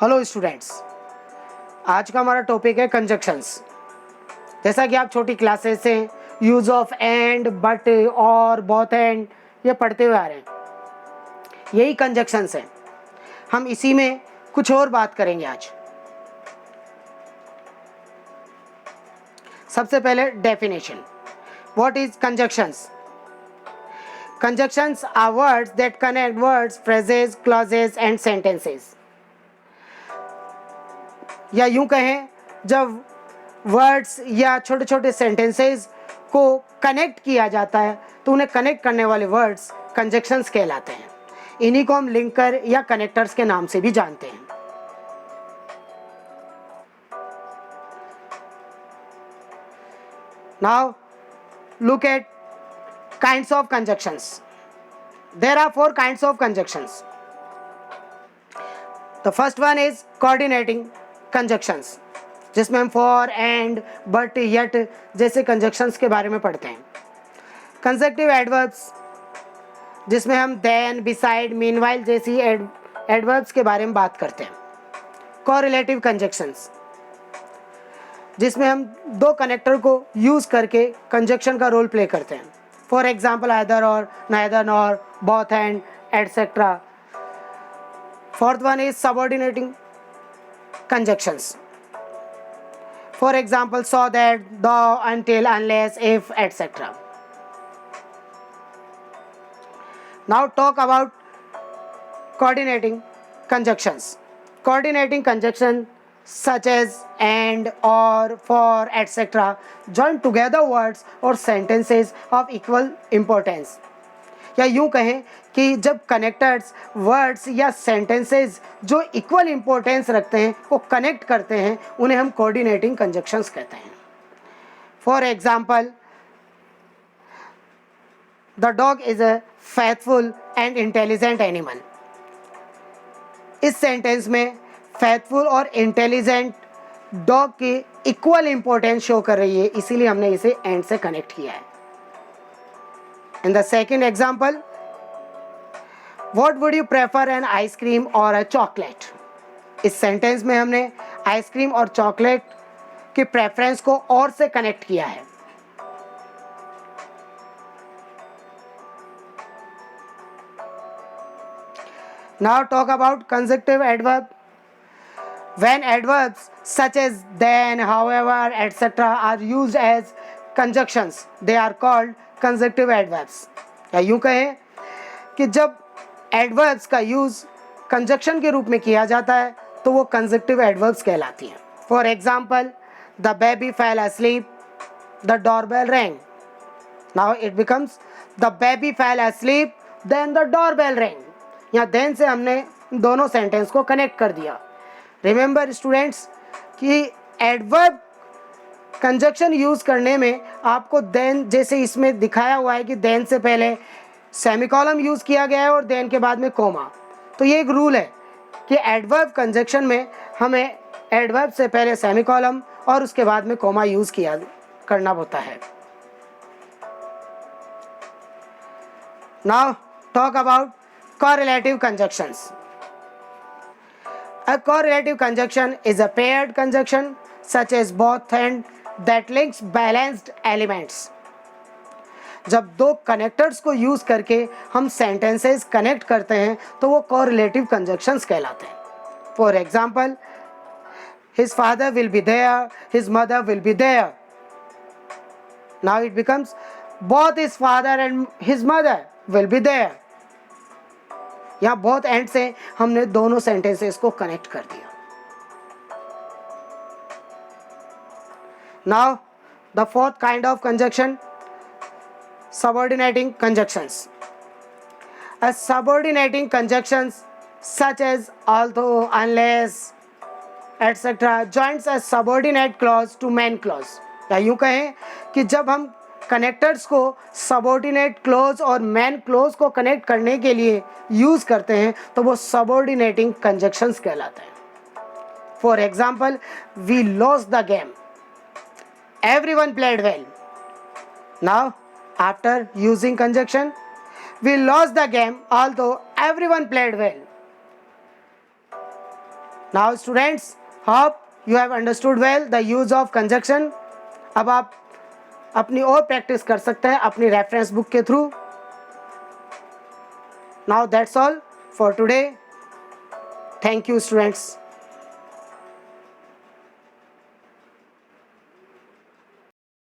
Hello students, आज का हमारा टॉपिक है कंजक्शंस। जैसा कि आप छोटी क्लासेस से यूज ऑफ एंड, बट, और, बोथ एंड ये पढ़ते हुए आ रहे हैं, यही कंजक्शंस हैं। हम इसी में कुछ और बात करेंगे आज। सबसे पहले definition, what is conjunctions? Conjunctions are words that connect words, phrases, clauses and sentences. या यूं कहें, जब वर्ड्स या छोटे छोटे सेंटेंसेस को कनेक्ट किया जाता है तो उन्हें कनेक्ट करने वाले वर्ड्स कंजक्शंस कहलाते हैं। इन्हीं को हम लिंकर या कनेक्टर्स के नाम से भी जानते हैं। Now look at kinds of conjunctions. There are 4 kinds of conjunctions. The first one is coordinating conjunctions, जिसमें हम फॉर, एंड, बट, यट जैसे कंजक्शंस के बारे में पढ़ते हैं। कंसेक्टिव एडवर्ब्स, जिसमें हम देन, बिसाइड, मीनवाइल जैसी एडवर्ब्स के बारे में बात करते हैं। कोरिलेटिव कंजक्शंस, जिसमें हम दो कनेक्टर को यूज करके कंजक्शन का रोल प्ले करते हैं। फॉर एग्जाम्पल आइदर और, neither nor, both and, etcetera. Fourth one is subordinating conjunctions. For example, so that, though, until, unless, if, etc. Now talk about coordinating conjunctions. Coordinating conjunction such as and, or, for, etc. join together words or sentences of equal importance. या यूं कहें कि जब connectors words या sentences जो equal importance रखते हैं वो कनेक्ट करते हैं, उन्हें हम कोऑर्डिनेटिंग कंजक्शंस कहते हैं। For example, the dog is a faithful and intelligent animal. इस सेंटेंस में फेथफुल और इंटेलिजेंट डॉग की इक्वल इंपॉर्टेंस शो कर रही है, इसीलिए हमने इसे एंड से कनेक्ट किया है। In the second example, what would you prefer, an ice cream or a chocolate? इस सेंटेंस में हमने आइसक्रीम और चॉकलेट के प्रेफरेंस को और से कनेक्ट किया है। Now talk about consecutive adverb. When adverbs such as then, however, etc. are used as conjunctions, they are called conjunctive adverbs. या यूं कहें कि जब एडवर्ब्स का यूज कंजक्शन के रूप में किया जाता है तो वो कंजक्टिव एडवर्ब्स कहलाती हैं। For example, the baby fell asleep, the doorbell rang. Now it becomes the baby fell asleep, then the doorbell rang. यहाँ देन से हमने दोनों सेंटेंस को कनेक्ट कर दिया। रिमेंबर स्टूडेंट्स कि एडवर्ब कंजक्शन यूज करने में आपको देन, जैसे इसमें दिखाया हुआ है कि देन से पहले सेमीकोलन यूज किया गया है और देन के बाद में कोमा, तो ये एक रूल है कि एडवर्ब कंजक्शन में हमें एडवर्ब से पहले सेमीकोलन और उसके बाद में कोमा यूज किया करना होता है। Now talk about correlative conjunctions. A correlative conjunction is a paired conjunction such as both and that links balanced elements. जब दो कनेक्टर्स को यूज करके हम सेंटेंसेस कनेक्ट करते हैं तो वो कोरिलेटिव कंजक्शंस कहलाते हैं। For example, his father will be there, his mother will be there. Now it becomes both his father and his mother will be there. यहाँ बहुत एंड से हमने दोनों सेंटेंसेस को कनेक्ट कर दिया। Now the fourth kind of conjunction, subordinating conjunctions. A subordinating conjunctions such as although, unless, etc. joins a subordinate clause to main clause. या यूं कहें कि जब हम कनेक्टर्स को सबऑर्डिनेट क्लोज और मेन क्लोज को कनेक्ट करने के लिए यूज करते हैं तो वो सबऑर्डिनेटिंग कंजक्शंस कहलाते हैं। For example, we lost the game, everyone played well. Now after using conjunction, we lost the game although everyone played well. Now students, hope you have understood well the use of conjunction. अब आप अपनी और practice कर सकते हैं अपनी reference book के through. Now that's all for today. Thank you students.